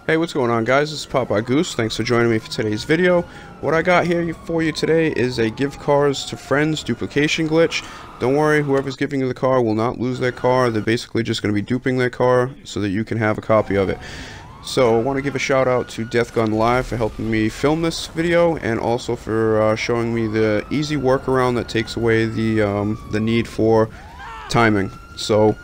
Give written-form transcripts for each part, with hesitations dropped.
Hey, what's going on, guys? This is Papa Goose. Thanks for joining me for today's video. What I got here for you today is a give cars to friends duplication glitch. Don't worry, whoever's giving you the car will not lose their car. They're basically just going to be duping their car so that you can have a copy of it. So I want to give a shout out to DEATHGUN Live for helping me film this video, and also for showing me the easy workaround that takes away the need for timing. So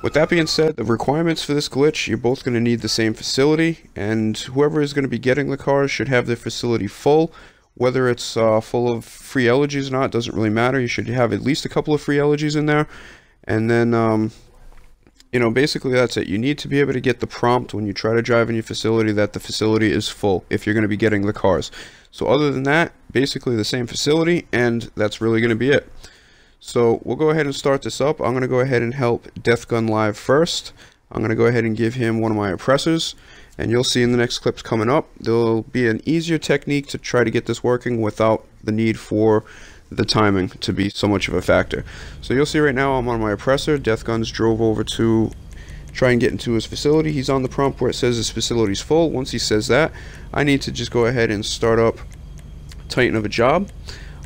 with that being said, the requirements for this glitch, you're both going to need the same facility, and whoever is going to be getting the cars should have their facility full. Whether it's full of free elegies or not, doesn't really matter. You should have at least a couple of free elegies in there. And then, you know, basically that's it. You need to be able to get the prompt when you try to drive in your facility that the facility is full if you're going to be getting the cars. So other than that, basically the same facility, and that's really going to be it. So we'll go ahead and start this up. I'm going to go ahead and help DEATHGUN Live first. I'm going to go ahead and give him one of my oppressors, and you'll see in the next clips coming up, there'll be an easier technique to try to get this working without the need for the timing to be so much of a factor. So you'll see right now I'm on my oppressor. DEATHGUN's drove over to try and get into his facility. He's on the prompt where it says his facility's full. Once he says that, I need to just go ahead and start up Titan of a job.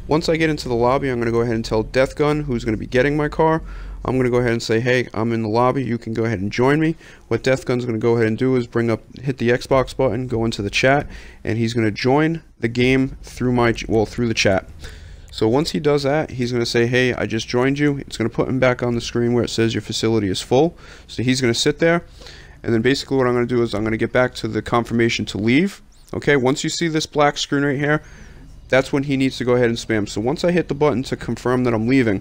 Once I get into the lobby, I'm going to go ahead and tell DEATHGUN, who's going to be getting my car. I'm going to go ahead and say, hey, I'm in the lobby, you can go ahead and join me. What DEATHGUN's going to go ahead and do is hit the Xbox button, go into the chat, and he's going to join the game through through the chat. So once he does that, he's going to say, hey, I just joined you. It's going to put him back on the screen where it says your facility is full. So he's going to sit there, and then basically what I'm going to do is I'm going to get back to the confirmation to leave. Okay, once you see this black screen right here, that's when he needs to go ahead and spam. So once I hit the button to confirm that I'm leaving,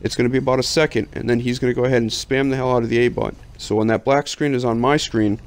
it's going to be about a second, and then he's going to go ahead and spam the hell out of the A button. So when that black screen is on my screen,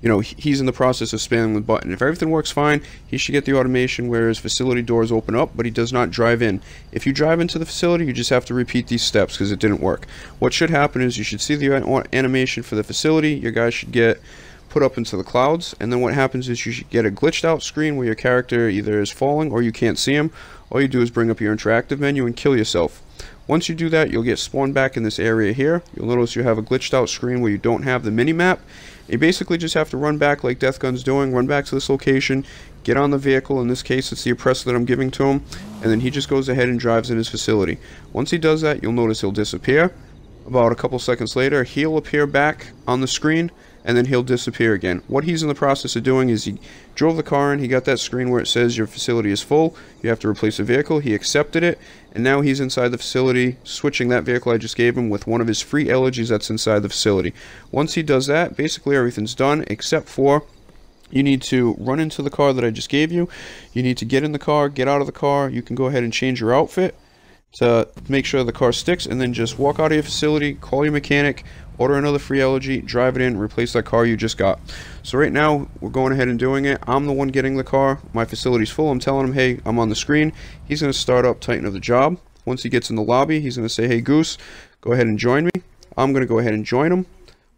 you know, he's in the process of spamming the button. If everything works fine, he should get the automation where his facility doors open up, but he does not drive in. If you drive into the facility, you just have to repeat these steps because it didn't work. What should happen is you should see the animation for the facility. Your guys should get put up into the clouds, and then what happens is you should get a glitched out screen where your character either is falling or you can't see him. All you do is bring up your interactive menu and kill yourself. Once you do that, you'll get spawned back in this area here. You'll notice you have a glitched out screen where you don't have the mini-map. You basically just have to run back like DEATHGUN's doing, run back to this location, get on the vehicle. In this case, it's the oppressor that I'm giving to him, and then he just goes ahead and drives in his facility. Once he does that, you'll notice he'll disappear. About a couple seconds later, he'll appear back on the screen, and then he'll disappear again. What he's in the process of doing is he drove the car in, he got that screen where it says your facility is full, you have to replace a vehicle, he accepted it, and now he's inside the facility, switching that vehicle I just gave him with one of his free elegies that's inside the facility. Once he does that, basically everything's done, except for you need to run into the car that I just gave you. You need to get in the car, get out of the car, you can go ahead and change your outfit to make sure the car sticks, and then just walk out of your facility, call your mechanic, order another free elegy, drive it in, replace that car you just got. So right now, we're going ahead and doing it. I'm the one getting the car. My facility's full. I'm telling him, hey, I'm on the screen. He's going to start up Titan of the job. Once he gets in the lobby, he's going to say, hey, Goose, go ahead and join me. I'm going to go ahead and join him.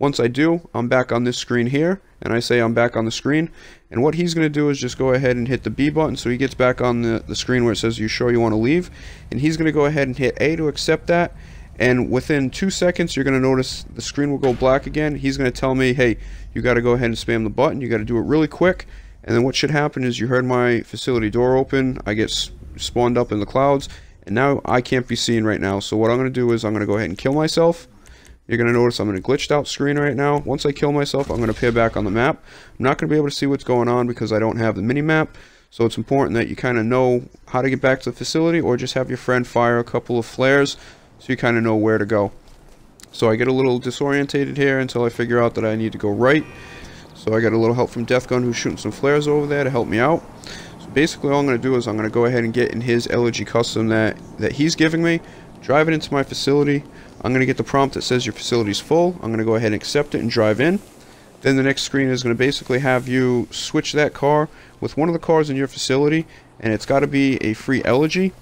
Once I do, I'm back on this screen here, and I say I'm back on the screen. And what he's going to do is just go ahead and hit the B button so he gets back on the screen where it says, you sure you want to leave? And he's going to go ahead and hit A to accept that. And within 2 seconds, you're going to notice the screen will go black again. He's going to tell me, hey, you got to go ahead and spam the button. You got to do it really quick. And then what should happen is you heard my facility door open. I get spawned up in the clouds. And now I can't be seen right now. So what I'm going to do is I'm going to go ahead and kill myself. You're going to notice I'm in a glitched out screen right now. Once I kill myself, I'm going to appear back on the map. I'm not going to be able to see what's going on because I don't have the mini-map. So it's important that you kind of know how to get back to the facility, or just have your friend fire a couple of flares so you kind of know where to go. So I get a little disorientated here until I figure out that I need to go right. So I got a little help from DEATHGUN, who's shooting some flares over there to help me out. So basically all I'm going to do is I'm going to go ahead and get in his elegy custom that he's giving me, drive it into my facility. I'm going to get the prompt that says your facility's full. I'm going to go ahead and accept it and drive in. Then the next screen is going to basically have you switch that car with one of the cars in your facility, and it's got to be a free elegy.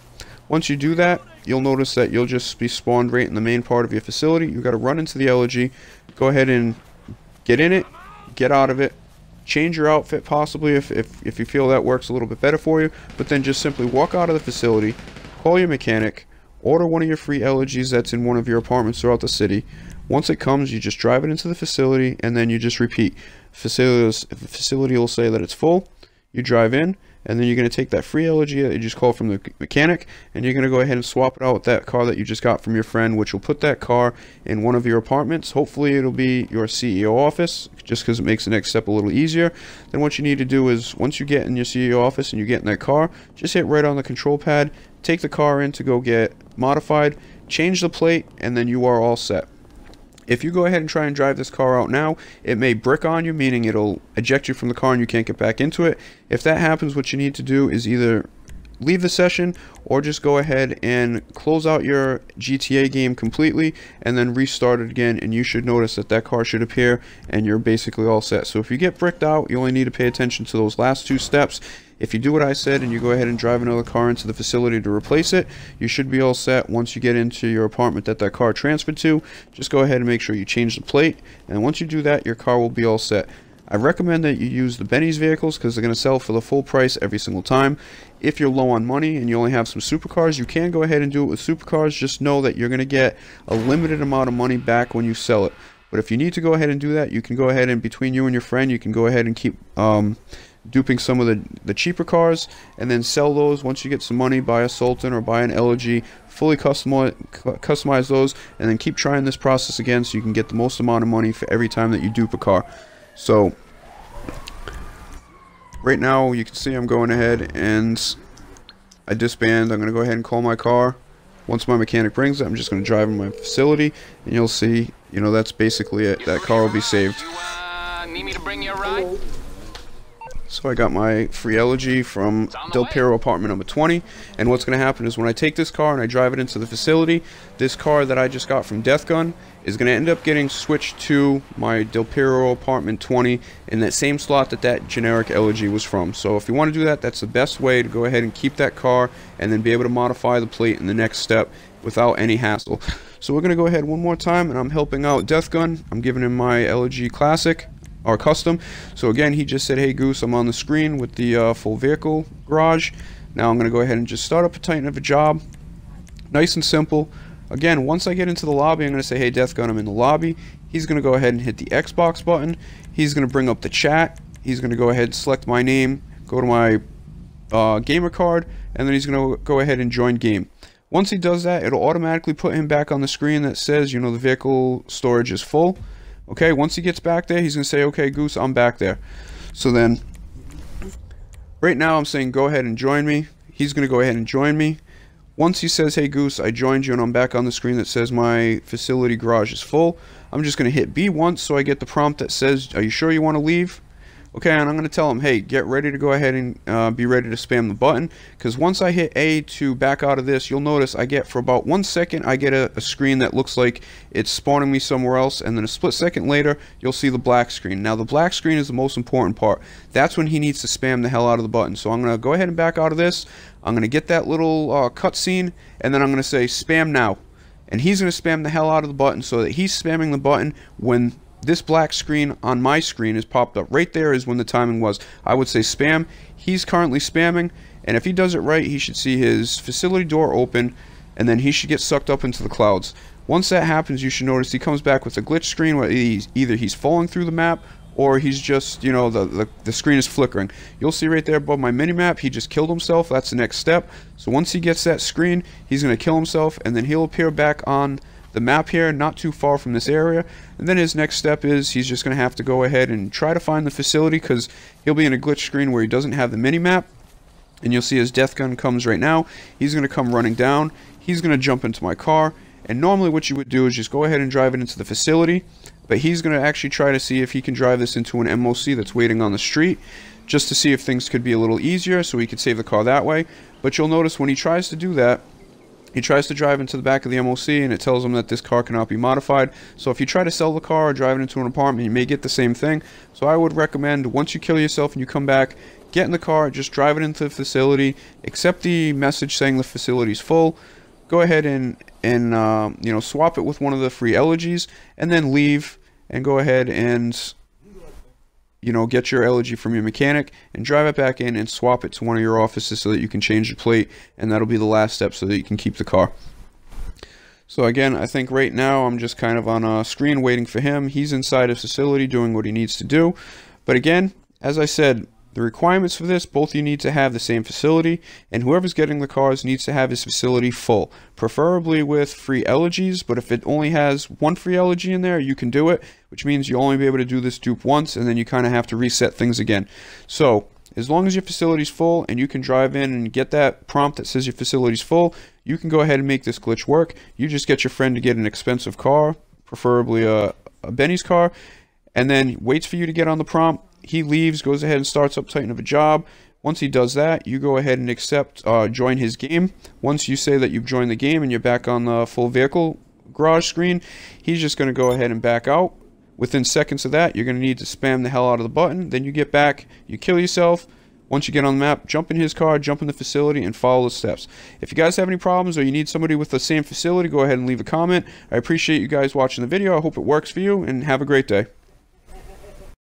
Once you do that, you'll notice that you'll just be spawned right in the main part of your facility. You got to run into the elegy, go ahead and get in it, get out of it, change your outfit possibly if you feel that works a little bit better for you, but then just simply walk out of the facility, call your mechanic, order one of your free elegies that's in one of your apartments throughout the city. Once it comes, you just drive it into the facility, and then you just repeat. The facility will say that it's full. You drive in, and then you're going to take that free elegy that you just called from the mechanic, and you're going to go ahead and swap it out with that car that you just got from your friend, which will put that car in one of your apartments. Hopefully it'll be your CEO office, just because it makes the next step a little easier. Then what you need to do is, once you get in your CEO office and you get in that car, just hit right on the control pad, take the car in to go get modified, change the plate, and then you are all set. If you go ahead and try and drive this car out now, it may brick on you, meaning it'll eject you from the car and you can't get back into it. If that happens, what you need to do is either leave the session or just go ahead and close out your GTA game completely and then restart it again, and you should notice that that car should appear and you're basically all set. So if you get bricked out, you only need to pay attention to those last two steps. If you do what I said and you go ahead and drive another car into the facility to replace it, you should be all set. Once you get into your apartment that that car transferred to, just go ahead and make sure you change the plate, and once you do that, your car will be all set. I recommend that you use the Benny's vehicles because they're going to sell for the full price every single time. If you're low on money and you only have some supercars, you can go ahead and do it with supercars. Just know that you're going to get a limited amount of money back when you sell it. But if you need to go ahead and do that, you can go ahead and, between you and your friend, you can go ahead and keep duping some of the cheaper cars and then sell those. Once you get some money, buy a Sultan or buy an LG, fully customize those, and then keep trying this process again so you can get the most amount of money for every time that you dupe a car. So right now you can see I'm going ahead and I disband. I'm going to go ahead and call my car. Once my mechanic brings it, I'm just going to drive in my facility, and you'll see, you know, that's basically it. That car will be saved. Need me to bring you a ride? So I got my free elegy from Del Piero apartment number 20, and what's going to happen is when I take this car and I drive it into the facility, this car that I just got from DEATHGUN is going to end up getting switched to my Del Piero apartment 20 in that same slot that that generic elegy was from. So if you want to do that, that's the best way to go ahead and keep that car and then be able to modify the plate in the next step without any hassle. So we're going to go ahead one more time, and I'm helping out DEATHGUN. I'm giving him my elegy classic or custom. So again, he just said, "Hey Goose, I'm on the screen with the full vehicle garage." Now I'm going to go ahead and just start up a Titan of a job. Nice and simple. Again, once I get into the lobby, I'm going to say, "Hey DEATHGUN, I'm in the lobby." He's going to go ahead and hit the Xbox button. He's going to bring up the chat. He's going to go ahead and select my name, go to my gamer card, and then he's going to go ahead and join game. Once he does that, it'll automatically put him back on the screen that says, you know, the vehicle storage is full. Okay, once he gets back there, he's going to say, "Okay, Goose, I'm back there." So then, right now I'm saying, "Go ahead and join me." He's going to go ahead and join me. Once he says, "Hey Goose, I joined you," and I'm back on the screen that says my facility garage is full, I'm just going to hit B once so I get the prompt that says, "Are you sure you want to leave?" Okay, and I'm going to tell him, "Hey, get ready to go ahead and be ready to spam the button," because once I hit A to back out of this, you'll notice I get, for about 1 second, I get a screen that looks like it's spawning me somewhere else, and then a split second later, you'll see the black screen. Now, the black screen is the most important part. That's when he needs to spam the hell out of the button. So I'm going to go ahead and back out of this. I'm going to get that little cutscene, and then I'm going to say, "Spam now." And he's going to spam the hell out of the button so that he's spamming the button when this black screen on my screen is popped up. Right there is when the timing was. I would say spam. He's currently spamming, and if he does it right, he should see his facility door open, and then he should get sucked up into the clouds. Once that happens, you should notice he comes back with a glitch screen where either he's falling through the map or he's just, you know, the screen is flickering. You'll see right there above my minimap, he just killed himself. That's the next step. So once he gets that screen, he's going to kill himself, and then he'll appear back on the map here, not too far from this area. And then his next step is he's just going to have to go ahead and try to find the facility, because he'll be in a glitch screen where he doesn't have the mini-map. And you'll see his DEATHGUN comes right now. He's going to come running down. He's going to jump into my car. And normally what you would do is just go ahead and drive it into the facility. But he's going to actually try to see if he can drive this into an MOC that's waiting on the street, just to see if things could be a little easier so he could save the car that way. But you'll notice when he tries to do that, he tries to drive into the back of the MOC, and it tells him that this car cannot be modified. So if you try to sell the car or drive it into an apartment, you may get the same thing. So I would recommend, once you kill yourself and you come back, get in the car, just drive it into the facility, accept the message saying the facility's full, go ahead and you know, swap it with one of the free elegies, and then leave and go ahead and, you know, get your elegy from your mechanic and drive it back in and swap it to one of your offices so that you can change the plate, and that'll be the last step so that you can keep the car. So again, I think right now I'm just kind of on a screen waiting for him. He's inside his facility doing what he needs to do. But again, as I said, the requirements for this, both you need to have the same facility, and whoever's getting the cars needs to have his facility full, preferably with free elegies. But if it only has one free elegy in there, you can do it, which means you'll only be able to do this dupe once, and then you kind of have to reset things again. So as long as your facility's full and you can drive in and get that prompt that says your facility's full, you can go ahead and make this glitch work. You just get your friend to get an expensive car, preferably a Benny's car, and then waits for you to get on the prompt. He leaves, goes ahead and starts up Titan of a job. Once he does that, you go ahead and accept join his game. Once you say that you've joined the game and you're back on the full vehicle garage screen, he's just going to go ahead and back out. Within seconds of that, you're going to need to spam the hell out of the button. Then you get back, you kill yourself. Once you get on the map, jump in his car, jump in the facility, and follow the steps. If you guys have any problems or you need somebody with the same facility, go ahead and leave a comment. I appreciate you guys watching the video. I hope it works for you, and have a great day.